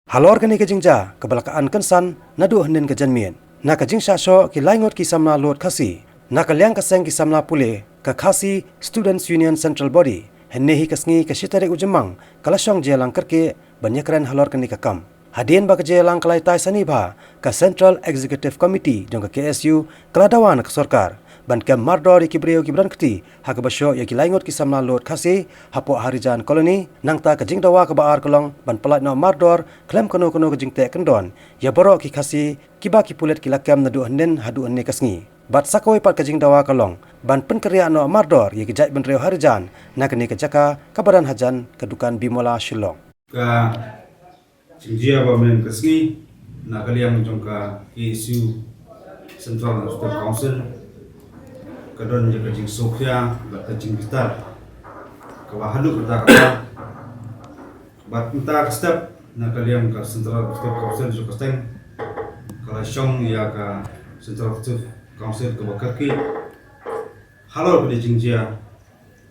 Halor kani kejingja kebelakaan kensan nadu henen kejanmien. Na kejing syasho ki laingot ki samna lot khasi. Na kaliang keseng ki samna pule ke khasi Students Union Central Body. Hennehi kesngi ke sitare ujemang kalasong jelang kerke banyakran halor kani kakam. Hadien ba kejelang kalai tai sani ba ke Central Executive Committee jong ke KSU keladawan ke sorkar. Ban kem mardor ki breu ki brankti ha ke basyo ya ki laingot ki samna lot khasi hapo harijan koloni nangta ke jing dawa ke baar kolong ban pelat no mardor klem kono ke jing te kendon ya borok ki khasi ki ba ki pulet ki lakam nadu henden hadu enne kasngi bat sakoi pat ke jing dawa kolong ban pen kerja no mardor ya ki jai ben reu harijan nak ni ke jaka kabaran hajan ke dukan bimola shillong ka jingjia ba men kasngi na kaliang jong ka KSU Central State Council kadon je kajing Sofia bat kajing Bitar ka wahadu kada ka bat entah step na kalian ka Central State Council jo kasteng kala shong ya ka Central State Council ka bakarki halo bede jingjia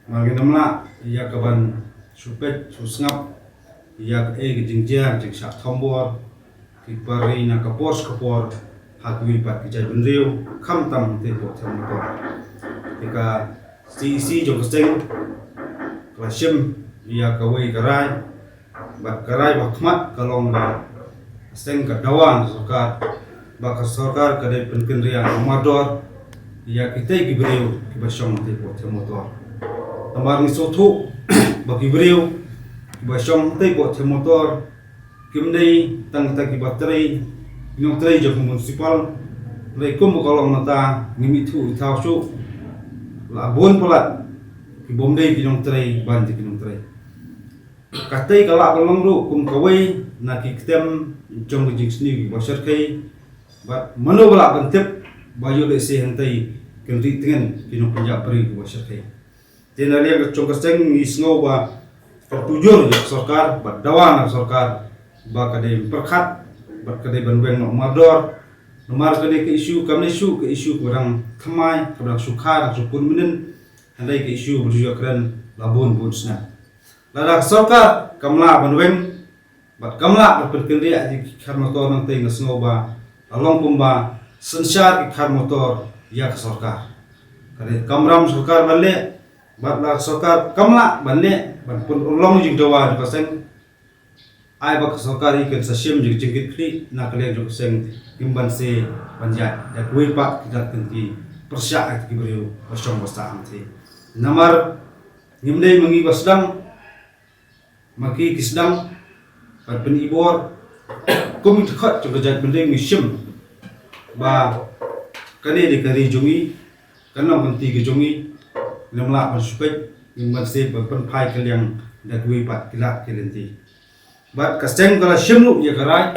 magi namla ya ka ban supet susngap ya ka jingjia jing sak thombor ki pari na ka kapor hakwi pat ki jai benreu kham tam te ko tham ko Ika CEC jong kasteng klasim ia kawai karai bat karai bakmat kalong ba kasteng kadawan sorkar ba sorkar kadai penken ria amador ia kita gibreu kibasyong te po motor tamar ni sotu ba gibreu kibasyong te po motor kimdei tang ta kibatrai inong trai jong municipal leikum kalong nata ngimitu tawsu labon pelat ki bomdei kinong trai ban ti kinong trai katai kala kolong ru kum kawai na ki ketem jong jing sni ki basar kai bat mano bala bantep bayo le se hentai kendri tengen kinong penjak peri ki basar kai tenali ang jong kasteng isngo ba tertujur ya sorkar bat dawan sorkar ba kadai perkhat bat kadai banweng no mador nomor kali ke isu kami ke isu kurang thamai kurang sukhar sukun menen handai ke isu berjuang keren labun bunsna lada sorkar kamla banweng bat kamla berpikir di khar motor nang tei ngasngoba along pumba sensar ki khar motor ya ke sorkar kare kamram sorkar balle bat la sorkar kamla balle ban pun long jing dawa di paseng ai bak sorkari kan sasim jing jingit kli na kalian jong seng imban se panjat da kui pak kita tenti persyak ki beriu pasong basta amti namar ngimdei mengi basdang maki kisdang pat pen ibor kum khat jong jat bendeng misim ba kani di kari jongi kana menti ki jongi lemla pan supet imban se pen pai kalian da kui pak kilak kilenti bat kasteng kala shimlu ya karai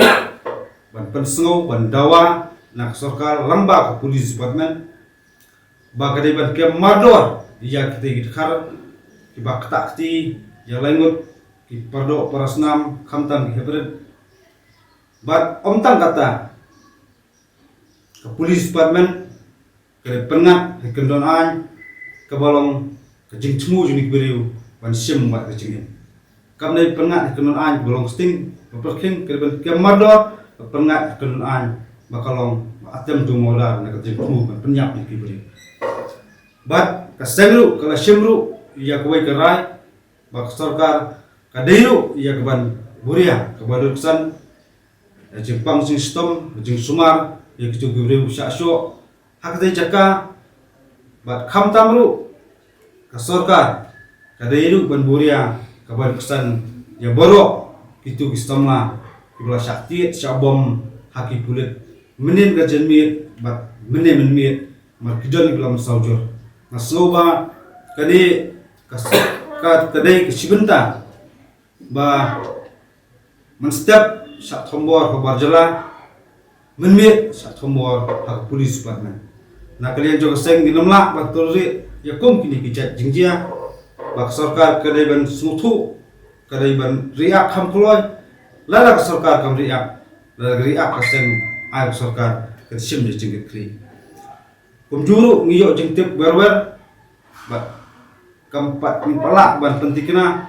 ban pensngo ban dawa nak sorkar lamba ke police department ba kadai ban ke mardor ya kete khar ki ba takti ya langut ki pardo parasnam khamtan ki hebred bat omtang kata ke police department ke pengat ke kendon an ke balong ke jingchmu junik beriu ban sim wat ke jingin kamnai pengat kenun an bolong sting perking ke mardor pengat kenun an bakalong atem tu mola nak jengmu penyak di kibri bat kasengru kala shimru ya kuai kerai bak sorkar kadeiru ya keban buria kebadusan jepang sing stom jing sumar ya kitu kibri syasyo hak dei jaka bat kham tamru ka sorkar kadeiru ban buria kabar kesan ya borok itu kistamla kibla syakti syabom haki kulit menin gajen miet bat menin miet markidon kibla masaujur nasloba kadi kadai kisibenta ba menstep syak thombor kabar jala menmiet syak thombor hak polis department na kalian juga seng dinamla batul ya kum kini kijat jingjia bak sorkar kadai ban smutu kadai ban riak ham kloy lala sorkar kam riak lala riak kaseng ai sorkar kesim je jingit kri kumjuru ngiyo jingtip berwer bat kampat palak ban pentikna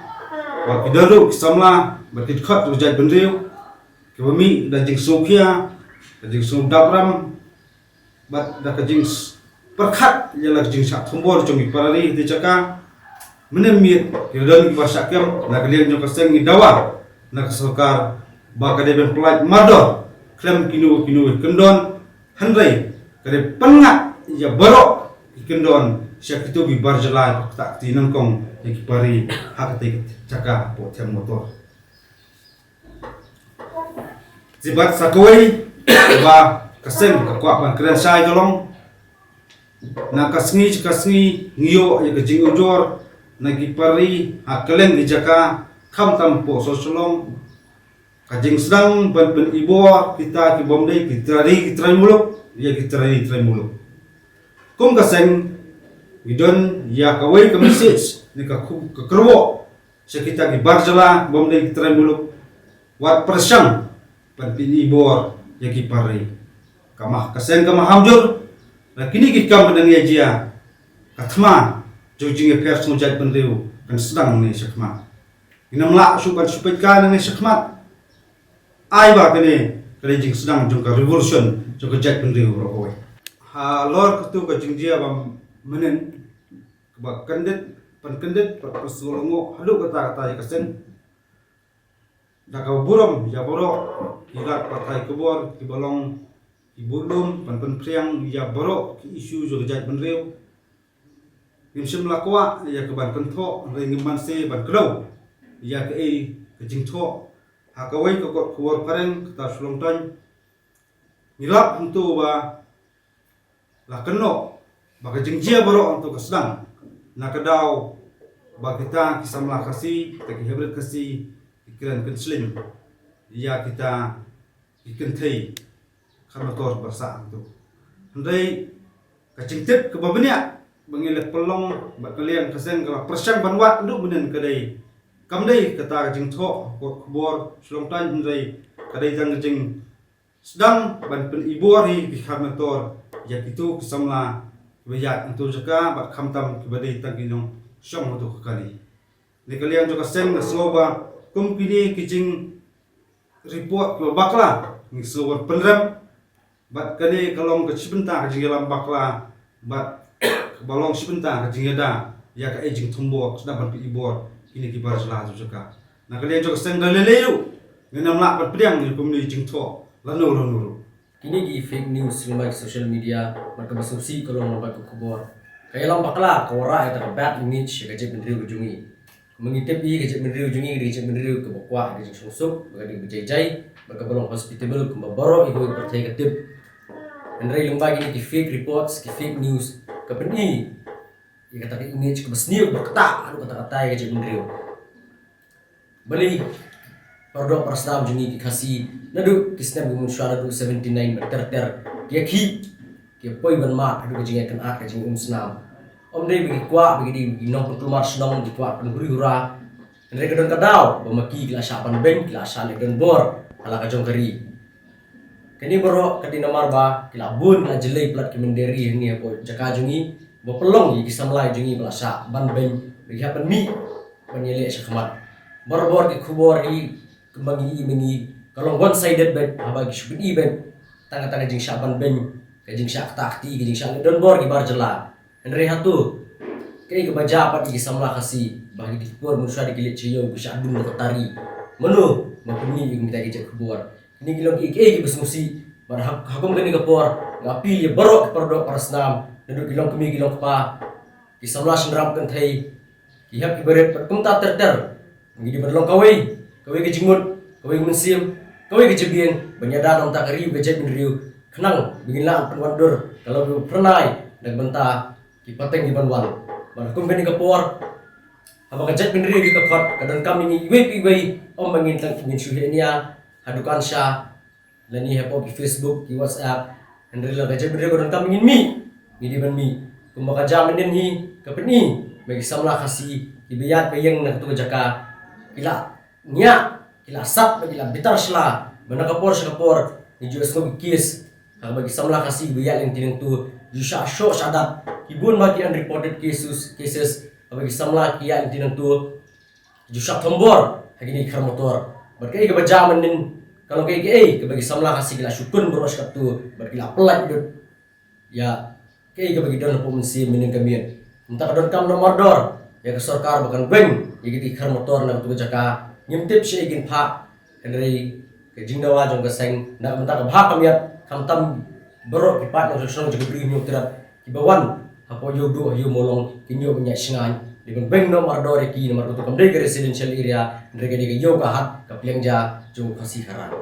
wa kidaru kisamla bat kidkhat rujai benriu kebami da jing sokhia da jing so dabram bat da ka jing perkhat yala jing sa thombor chongi parari de chaka menemit kedon ki basakem na kalian jo kaseng ni dawa na kasokar ba ka de ben plat mador klem kinu kendon handai kade pengat ya barok kendon syakitu bi barjalan tak tinang kong ki pari hak te chaka po them motor zibat sakoi ba kaseng ka kwa ban kren sai jolong na kasngi ngiyo ya kajing ujor na gipari hakelen di jaka kham tam po so solong kajing sedang ban ibo kita ki bomdai ki trai muluk ya ki trai muluk kum kaseng idon ya kawai ka message ni ka kerwo sekita ki barjala bomdai ki trai muluk wat persang ban ibo ya ki pari kamah kaseng kamah hamjur na kini kita menang ya jia katma jojing affair sujat benriu kan sedang ni syakmat inam la suban supaikan ni syakmat ai ba kene jing sedang jongka revolution jongka jat benriu rokoi ha lor ketu ka jing jia bam menen ba kandet persulungo halu kata ya kasen dak buram ya borok kirat patai kebor kibolong ibulum pan priang ya borok ki isu jo jat benriu nimsim lakwa ya ke ban kentho ring manse ban klo ya ke ke jingtho hakawai ko kuor pareng kata sulong tan nilap untuk ba la keno ba ke jingjia borok untuk kesedang na kedau ba kita kisamla kasi kita ki hebret kasi ikiran kensling ya kita ikenthei khamator barsa tu ndai kacingtip ke babnya bangilek pelong bat kalian kaseng kala persang banwat ndu menen kadai kamdai kata jingtho ko khbor sulong tan ndai kadai jang jing sedang ban pen ibori ki khamator ya kitu kisamla bayat untuk jaka bat khamtam ki badai taginong syong tu kali ni kalian jo kaseng sloba kumpini kijing report ko bakla ni sloba penram bat kali kalong ke sebentar ke dalam bakla bat balong sebentar ke jingada ya ka ejing thombo sedang ban ibor ini ki bar sala juga na kali jo seng daleleu ngenam lak bat priang ni kumni jingtho lanu kini gi fake news lumai social media marka basupsi kalong lumai kubor kaya lang bakla kawara ita bad image ka jep mendriu jungi mengitip i ka jep mendriu jungi ka jep mendriu ke bakwa ka jep susuk ka di bejai marka balong hospitable ke baro ibu pertai ka tip Andrei lumba gini ki fake reports, ki fake news, ke peni, ya kata ki image ke besniu berkata, aduh kata-kata ya cik mendriu. Bali, perdok persam jungi ki kasih, nadu kisnem gumun syara 79 berter-ter, kia ki poi ban mat, aduh kajing akan ak kajing senam. Om dei bagi kuat bagi di nong keluar senong di kuat penghuri hura. Andrei kedon kadau, bamaki kila syapan ben, kila syalik dan bor, ala kajong keri. Kini baru ketina marba kilabun na jelai plat kimenderi ni apa jaka jungi bopelong yi kisamlai jungi belasa ban ben bagi hapan mi penyelek syakmat bor ki khubor hi kembangi mengi kalau one sided ben abagi syubin ben tanga-tanga jing syaban ben kajing syak takti kajing syak don bor ki bar jela henry hatu kei kebaja pat ki samla kasi bagi dipur musa dikilik ciyo ku syadun tari menu mapuni minta ki khubor ini kilong ki besmusi pada hakum kini kapor ngapi ya barok perdok parasnam duduk kilong kemi kilong pa kisamla sendram kan thai ki hak ki beret perkumta ter ngidi berlong kawai ke jingmut kawai mensim kawai ke jebieng banyada nom tak riu ke jet riu kenang bingila penwandur kalau pernai dan benta ki pateng di banwan pada hakum kini kapor apa ke jet riu ki kakot kadang kami ni iwe om mangin tang ingin syuhenia hadukan syah lani hepo di Facebook di WhatsApp Andrei la kaje berde kodon kam ingin mi di ban mi kumaka jamenin hi kapeni bagi samla kasi ibiyat bayang na tu jaka ila nya ila sap bagi la bitar sla bana kapor ni jues ko kis bagi samla kasi ibiyat yang tineng tu jusha show shadat ibun bagi unreported cases bagi samla kiya yang tineng tu jusha tombor hagini kar motor berkai ke bajamenin kalau kayak ke bagi samla kasih kila syukun beros kat tu berkila pelat dut ya kayak ke bagi don pun mesti minin kamian entah kadon kam nomor dor ya ke sarkar bukan beng ya gitu khar motor na tu jaka ngimtip shay gin pha dari ke jingdawa jong ke seng na entah ke bha kamiat kam tam berok kipat na song juga beri nyu terap kibawan apo yo do yo molong kinyo punya singan dengan beng nomor dor ki nomor tu kam dari residential area dari ke yo ka hat ka pliang ja jong kasih haran